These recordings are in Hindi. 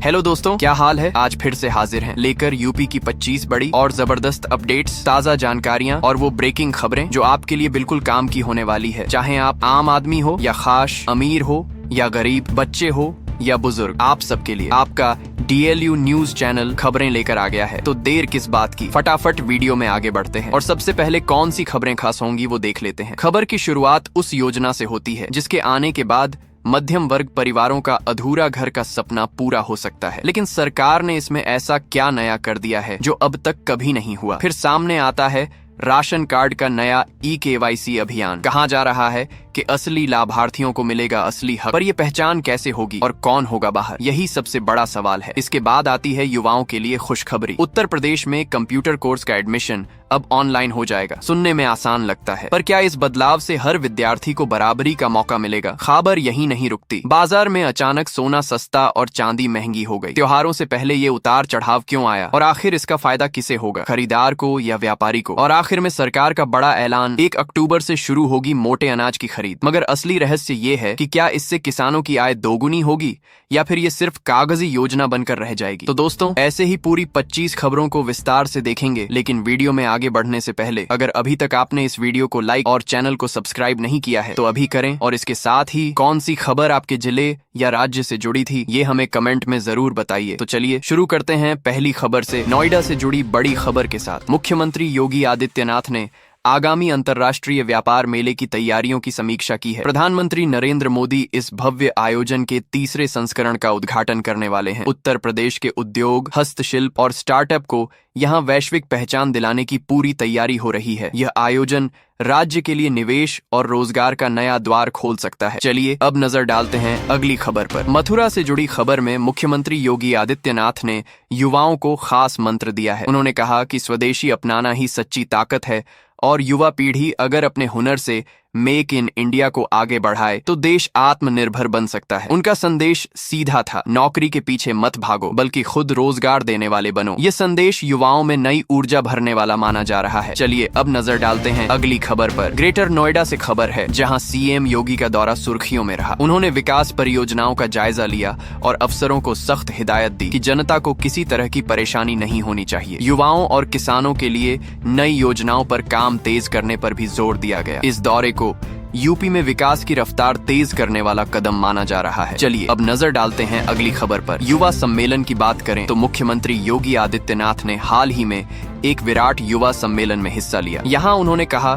हेलो दोस्तों, क्या हाल है। आज फिर से हाजिर हैं लेकर यूपी की 25 बड़ी और जबरदस्त अपडेट्स, ताज़ा जानकारियां और वो ब्रेकिंग खबरें जो आपके लिए बिल्कुल काम की होने वाली है। चाहे आप आम आदमी हो या खास अमीर हो या गरीब, बच्चे हो या बुजुर्ग, आप सबके लिए आपका DLU न्यूज चैनल खबरें लेकर आ गया है। तो देर किस बात की, फटाफट वीडियो में आगे बढ़ते हैं और सबसे पहले कौन सी खबरें खास होंगी वो देख लेते हैं। खबर की शुरुआत उस योजना से होती है जिसके आने के बाद मध्यम वर्ग परिवारों का अधूरा घर का सपना पूरा हो सकता है। लेकिन सरकार ने इसमें ऐसा क्या नया कर दिया है जो अब तक कभी नहीं हुआ। फिर सामने आता है राशन कार्ड का नया eKYC अभियान। कहा जा रहा है कि असली लाभार्थियों को मिलेगा असली हक, पर यह पहचान कैसे होगी और कौन होगा बाहर, यही सबसे बड़ा सवाल है। इसके बाद आती है युवाओं के लिए खुशखबरी। उत्तर प्रदेश में कंप्यूटर कोर्स का एडमिशन अब ऑनलाइन हो जाएगा। सुनने में आसान लगता है, पर क्या इस बदलाव से हर विद्यार्थी को बराबरी का मौका मिलेगा? खबर यही नहीं रुकती। बाजार में अचानक सोना सस्ता और चांदी महंगी हो गई। त्योहारों से पहले ये उतार चढ़ाव क्यों आया और आखिर इसका फायदा किसे होगा, खरीदार को या व्यापारी को? और आखिर में सरकार का बड़ा ऐलान, 1 अक्टूबर से शुरू होगी मोटे अनाज की खरीद। मगर असली रहस्य ये है कि क्या इससे किसानों की आय दोगुनी होगी या फिर ये सिर्फ कागजी योजना बनकर रह जाएगी? तो दोस्तों, ऐसे ही पूरी 25 खबरों को विस्तार से देखेंगे। लेकिन वीडियो में आगे बढ़ने से पहले अगर अभी तक आपने इस वीडियो को लाइक और चैनल को सब्सक्राइब नहीं किया है तो अभी करें। और इसके साथ ही कौन सी खबर आपके जिले या राज्य से जुड़ी थी ये हमें कमेंट में जरूर बताइए। तो चलिए शुरू करते हैं पहली खबर से। नोएडा से जुड़ी बड़ी खबर के साथ मुख्यमंत्री योगी आदित्यनाथ ने आगामी अंतर्राष्ट्रीय व्यापार मेले की तैयारियों की समीक्षा की है। प्रधानमंत्री नरेंद्र मोदी इस भव्य आयोजन के तीसरे संस्करण का उद्घाटन करने वाले हैं। उत्तर प्रदेश के उद्योग, हस्तशिल्प और स्टार्टअप को यहां वैश्विक पहचान दिलाने की पूरी तैयारी हो रही है। यह आयोजन राज्य के लिए निवेश और रोजगार का नया द्वार खोल सकता है। चलिए अब नजर डालते हैं अगली खबर पर। मथुरा से जुड़ी खबर में मुख्यमंत्री योगी आदित्यनाथ ने युवाओं को खास मंत्र दिया है। उन्होंने कहा कि स्वदेशी अपनाना ही सच्ची ताकत है और युवा पीढ़ी अगर अपने हुनर से मेक इन इंडिया को आगे बढ़ाए तो देश आत्मनिर्भर बन सकता है। उनका संदेश सीधा था, नौकरी के पीछे मत भागो बल्कि खुद रोजगार देने वाले बनो। ये संदेश युवाओं में नई ऊर्जा भरने वाला माना जा रहा है। चलिए अब नजर डालते हैं अगली खबर पर। ग्रेटर नोएडा से खबर है जहां CM योगी का दौरा सुर्खियों में रहा। उन्होंने विकास परियोजनाओं का जायजा लिया और अफसरों को सख्त हिदायत दी कि जनता को किसी तरह की परेशानी नहीं होनी चाहिए। युवाओं और किसानों के लिए नई योजनाओं पर काम तेज करने पर भी जोर दिया गया। इस दौरे को यूपी में विकास की रफ्तार तेज करने वाला कदम माना जा रहा है। चलिए अब नजर डालते हैं अगली खबर पर। युवा सम्मेलन की बात करें तो मुख्यमंत्री योगी आदित्यनाथ ने हाल ही में एक विराट युवा सम्मेलन में हिस्सा लिया। यहाँ उन्होंने कहा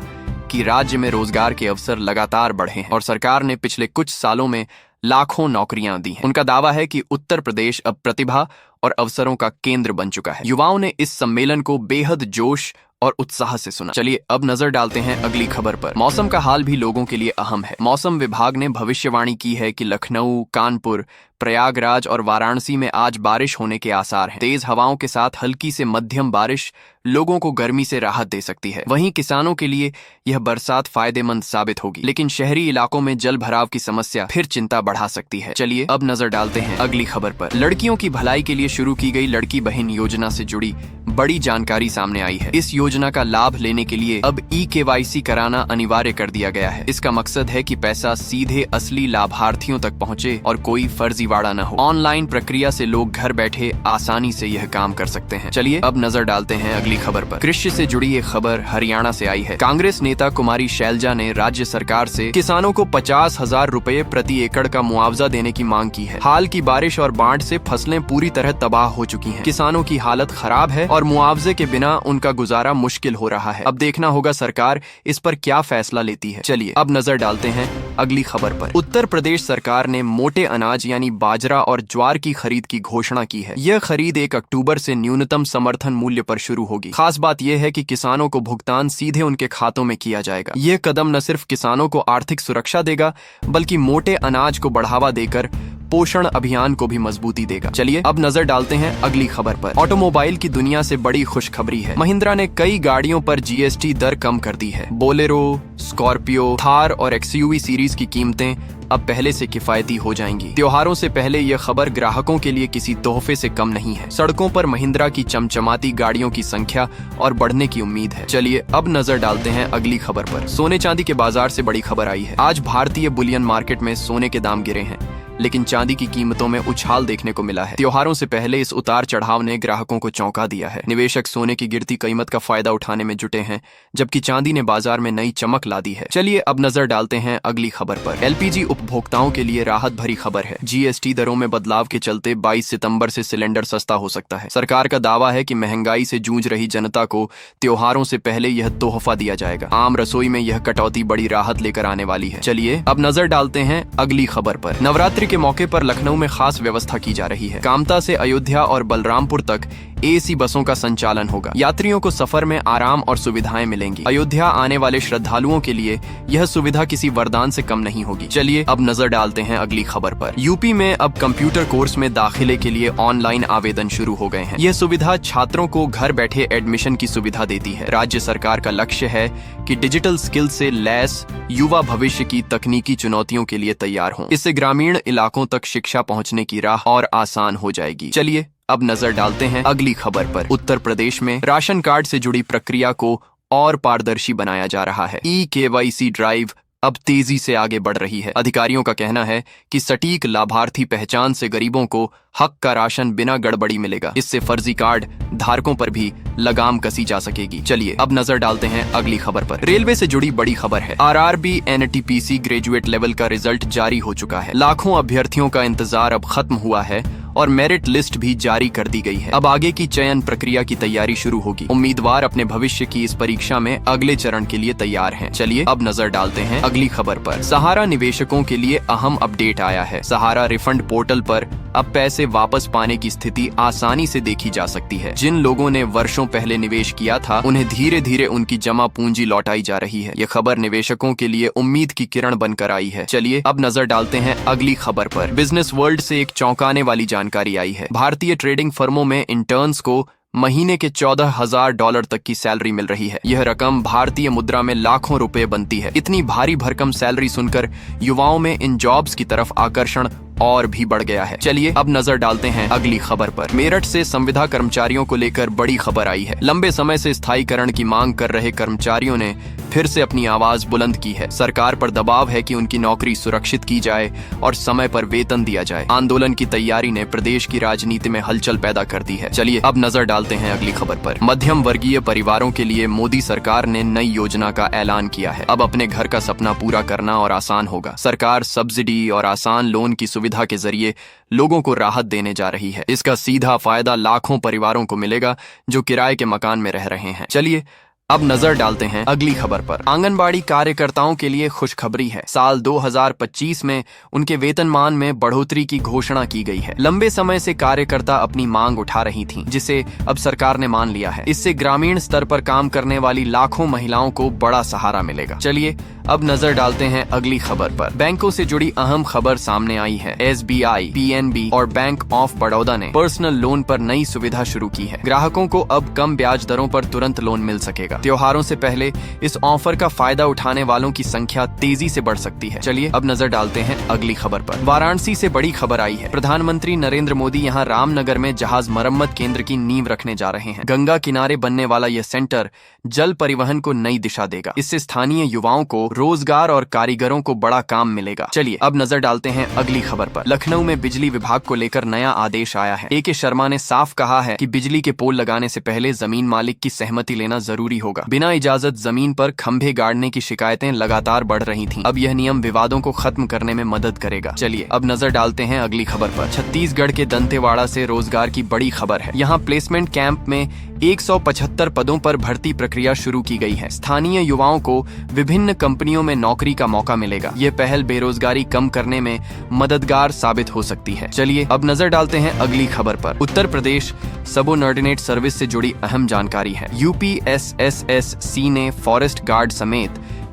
कि राज्य में रोजगार के अवसर लगातार बढ़े हैं और सरकार ने पिछले कुछ सालों में लाखों नौकरियां दी हैं। उनका दावा है कि उत्तर प्रदेश अब प्रतिभा और अवसरों का केंद्र बन चुका है। युवाओं ने इस सम्मेलन को बेहद जोश और उत्साह से सुना। चलिए अब नजर डालते हैं अगली खबर पर। मौसम का हाल भी लोगों के लिए अहम है। मौसम विभाग ने भविष्यवाणी की है कि लखनऊ, कानपुर, प्रयागराज और वाराणसी में आज बारिश होने के आसार हैं। तेज हवाओं के साथ हल्की से मध्यम बारिश लोगों को गर्मी से राहत दे सकती है। वहीं किसानों के लिए यह बरसात फायदेमंद साबित होगी, लेकिन शहरी इलाकों में जल भराव की समस्या फिर चिंता बढ़ा सकती है। चलिए अब नजर डालते हैं अगली खबर पर। लड़कियों की भलाई के लिए शुरू की गई लड़की बहन योजना से जुड़ी बड़ी जानकारी सामने आई है। इस योजना का लाभ लेने के लिए अब eKYC कराना अनिवार्य कर दिया गया है। इसका मकसद है कि पैसा सीधे असली लाभार्थियों तक पहुंचे और कोई फर्जीवाड़ा न हो। ऑनलाइन प्रक्रिया से लोग घर बैठे आसानी से यह काम कर सकते हैं। चलिए अब नजर डालते हैं अगली खबर पर। कृषि से जुड़ी एक खबर हरियाणा से आई है। कांग्रेस नेता कुमारी शैलजा ने राज्य सरकार से किसानों को 50,000 रुपए प्रति एकड़ का मुआवजा देने की मांग की है। हाल की बारिश और बाढ़ से फसलें पूरी तरह तबाह हो चुकी हैं। किसानों की हालत खराब है और मुआवजे के बिना उनका गुजारा मुश्किल हो रहा है। अब देखना होगा सरकार इस पर क्या फैसला लेती है। चलिए अब नजर डालते हैं अगली खबर पर। उत्तर प्रदेश सरकार ने मोटे अनाज यानी बाजरा और ज्वार की खरीद की घोषणा की है। यह खरीद 1 अक्टूबर से न्यूनतम समर्थन मूल्य पर शुरू होगी। खास बात यह है कि किसानों को भुगतान सीधे उनके खातों में किया जाएगा। यह कदम न सिर्फ किसानों को आर्थिक सुरक्षा देगा बल्कि मोटे अनाज को बढ़ावा देकर पोषण अभियान को भी मजबूती देगा। चलिए अब नजर डालते हैं अगली खबर पर। ऑटोमोबाइल की दुनिया से बड़ी खुशखबरी है। महिंद्रा ने कई गाड़ियों पर GST दर कम कर दी है। बोलेरो, स्कॉर्पियो, थार और XUV सीरीज की कीमतें अब पहले से किफायती हो जाएंगी। त्योहारों से पहले यह खबर ग्राहकों के लिए किसी तोहफे से कम नहीं है। सड़कों पर महिंद्रा की चमचमाती गाड़ियों की संख्या और बढ़ने की उम्मीद है। चलिए अब नजर डालते हैं अगली खबर पर। सोने चांदी के बाजार से बड़ी खबर आई है। आज भारतीय बुलियन मार्केट में सोने के दाम गिरे हैं। लेकिन चांदी की कीमतों में उछाल देखने को मिला है। त्योहारों से पहले इस उतार चढ़ाव ने ग्राहकों को चौंका दिया है। निवेशक सोने की गिरती कीमत का फायदा उठाने में जुटे हैं, जबकि चांदी ने बाजार में नई चमक ला दी है। चलिए अब नजर डालते हैं अगली खबर पर। एलपीजी उपभोक्ताओं के लिए राहत भरी खबर है। जीएसटी दरों में बदलाव के चलते 22 सितंबर से सिलेंडर सस्ता हो सकता है। सरकार का दावा है कि महंगाई से जूझ रही जनता को त्योहारों से पहले यह तोहफा दिया जाएगा। आम रसोई में यह कटौती बड़ी राहत लेकर आने वाली है। चलिए अब नजर डालते हैं अगली खबर पर। नवरात्रि के मौके पर लखनऊ में खास व्यवस्था की जा रही है। कामता से अयोध्या और बलरामपुर तक एसी बसों का संचालन होगा। यात्रियों को सफर में आराम और सुविधाएं मिलेंगी। अयोध्या आने वाले श्रद्धालुओं के लिए यह सुविधा किसी वरदान से कम नहीं होगी। चलिए अब नजर डालते हैं अगली खबर पर। यूपी में अब कंप्यूटर कोर्स में दाखिले के लिए ऑनलाइन आवेदन शुरू हो गए हैं। यह सुविधा छात्रों को घर बैठे एडमिशन की सुविधा देती है। राज्य सरकार का लक्ष्य है कि डिजिटल स्किल से लैस युवा भविष्य की तकनीकी चुनौतियों के लिए तैयार हों। इससे ग्रामीण इलाकों तक शिक्षा पहुंचने की राह और आसान हो जाएगी। चलिए अब नजर डालते हैं अगली खबर पर। उत्तर प्रदेश में राशन कार्ड से जुड़ी प्रक्रिया को और पारदर्शी बनाया जा रहा है। KYC ड्राइव अब तेजी से आगे बढ़ रही है। अधिकारियों का कहना है कि सटीक लाभार्थी पहचान से गरीबों को हक का राशन बिना गड़बड़ी मिलेगा। इससे फर्जी कार्ड धारकों पर भी लगाम कसी जा सकेगी। चलिए अब नजर डालते हैं अगली खबर पर। रेलवे से जुड़ी बड़ी खबर है। RRB NTPC ग्रेजुएट लेवल का रिजल्ट जारी हो चुका है। लाखों अभ्यर्थियों का इंतजार अब खत्म हुआ है और मेरिट लिस्ट भी जारी कर दी गई है। अब आगे की चयन प्रक्रिया की तैयारी शुरू होगी। उम्मीदवार अपने भविष्य की इस परीक्षा में अगले चरण के लिए तैयार हैं। चलिए अब नजर डालते हैं अगली खबर पर। सहारा निवेशकों के लिए अहम अपडेट आया है। सहारा रिफंड पोर्टल पर अब पैसे वापस पाने की स्थिति आसानी से देखी जा सकती है। जिन लोगों ने वर्षों पहले निवेश किया था, उन्हें धीरे धीरे उनकी जमा पूंजी लौटाई जा रही है। यह खबर निवेशकों के लिए उम्मीद की किरण बनकर आई है। चलिए अब नजर डालते हैं अगली खबर पर। बिजनेस वर्ल्ड से एक चौंकाने वाली जानकारी आई है। भारतीय ट्रेडिंग फर्मों में इंटर्न्स को महीने के $14,000 तक की सैलरी मिल रही है। यह रकम भारतीय मुद्रा में लाखों रुपए बनती है। इतनी भारी भरकम सैलरी सुनकर युवाओं में इन जॉब्स की तरफ आकर्षण और भी बढ़ गया है। चलिए अब नजर डालते हैं अगली खबर पर। मेरठ से संविदा कर्मचारियों को लेकर बड़ी खबर आई है। लंबे समय से स्थायीकरण की मांग कर रहे कर्मचारियों ने फिर से अपनी आवाज बुलंद की है। सरकार पर दबाव है कि उनकी नौकरी सुरक्षित की जाए और समय पर वेतन दिया जाए। आंदोलन की तैयारी ने प्रदेश की राजनीति में हलचल पैदा कर दी है। चलिए अब नजर डालते हैं अगली खबर पर। मध्यम वर्गीय परिवारों के लिए मोदी सरकार ने नई योजना का ऐलान किया है। अब अपने घर का सपना पूरा करना और आसान होगा। सरकार सब्सिडी और आसान लोन की सुविधा के जरिए लोगों को राहत देने जा रही है। इसका सीधा फायदा लाखों परिवारों को मिलेगा जो किराए के मकान में रह रहे हैं। चलिए अब नजर डालते हैं अगली खबर पर। आंगनबाड़ी कार्यकर्ताओं के लिए खुशखबरी है। साल 2025 में उनके वेतनमान में बढ़ोतरी की घोषणा की गई है। लंबे समय से कार्यकर्ता अपनी मांग उठा रही थीं, जिसे अब सरकार ने मान लिया है। इससे ग्रामीण स्तर पर काम करने वाली लाखों महिलाओं को बड़ा सहारा मिलेगा। चलिए अब नजर डालते हैं अगली खबर पर। बैंकों से जुड़ी अहम खबर सामने आई है। SBI, PNB और बैंक ऑफ बड़ौदा ने पर्सनल लोन पर नई सुविधा शुरू की है। ग्राहकों को अब कम ब्याज दरों पर तुरंत लोन मिल सकेगा। त्योहारों से पहले इस ऑफर का फायदा उठाने वालों की संख्या तेजी से बढ़ सकती है। चलिए अब नजर डालते हैं अगली खबर पर। वाराणसी से बड़ी खबर आई है। प्रधानमंत्री नरेंद्र मोदी यहां रामनगर में जहाज मरम्मत केंद्र की नींव रखने जा रहे हैं। गंगा किनारे बनने वाला यह सेंटर जल परिवहन को नई दिशा देगा। इससे स्थानीय युवाओं को रोजगार और कारीगरों को बड़ा काम मिलेगा। चलिए अब नजर डालते हैं अगली खबर पर। लखनऊ में बिजली विभाग को लेकर नया आदेश आया है। AK शर्मा ने साफ कहा है कि बिजली के पोल लगाने से पहले जमीन मालिक की सहमति लेना जरूरी होगा। बिना इजाजत जमीन पर खंभे गाड़ने की शिकायतें लगातार बढ़ रही थीं। अब यह नियम विवादों को खत्म करने में मदद करेगा। चलिए अब नजर डालते हैं अगली खबर पर। छत्तीसगढ़ के दंतेवाड़ा से रोजगार की बड़ी खबर है। यहाँ प्लेसमेंट कैंप में 175 पदों पर भर्ती प्रक्रिया शुरू की गई है। स्थानीय युवाओं को विभिन्न कंपनियों में नौकरी का मौका मिलेगा। यह पहल बेरोजगारी कम करने में मददगार साबित हो सकती है। चलिए अब नजर डालते हैं अगली खबर पर। उत्तर प्रदेश सबोर्डिनेट सर्विस से जुड़ी अहम जानकारी है। UPSSSC ने फॉरेस्ट गार्ड समेत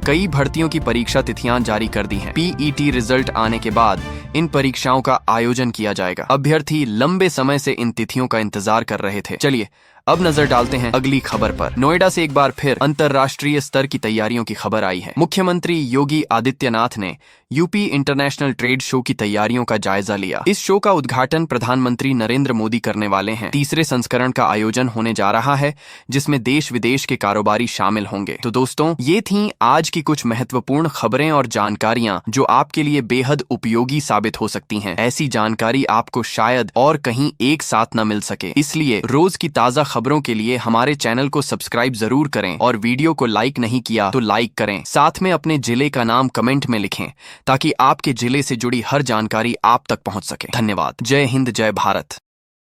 कई भर्तियों की परीक्षा तिथियां जारी कर दी हैं। PET रिजल्ट आने के बाद इन परीक्षाओं का आयोजन किया जाएगा। अभ्यर्थी लंबे समय से इन तिथियों का इंतजार कर रहे थे। चलिए अब नजर डालते हैं अगली खबर पर। नोएडा से एक बार फिर अंतर्राष्ट्रीय स्तर की तैयारियों की खबर आई है। मुख्यमंत्री योगी आदित्यनाथ ने यूपी इंटरनेशनल ट्रेड शो की तैयारियों का जायजा लिया। इस शो का उद्घाटन प्रधानमंत्री नरेंद्र मोदी करने वाले हैं। तीसरे संस्करण का आयोजन होने जा रहा है, जिसमें देश विदेश के कारोबारी शामिल होंगे। तो दोस्तों, ये थीं आज की कुछ महत्वपूर्ण खबरें और जानकारियां जो आपके लिए बेहद उपयोगी साबित हो सकती हैं। ऐसी जानकारी आपको शायद और कहीं एक साथ न मिल सके, इसलिए रोज की ताजा खबरों के लिए हमारे चैनल को सब्सक्राइब जरूर करें और वीडियो को लाइक नहीं किया तो लाइक करें। साथ में अपने जिले का नाम कमेंट में लिखें ताकि आपके जिले से जुड़ी हर जानकारी आप तक पहुंच सके। धन्यवाद। जय हिंद, जय भारत।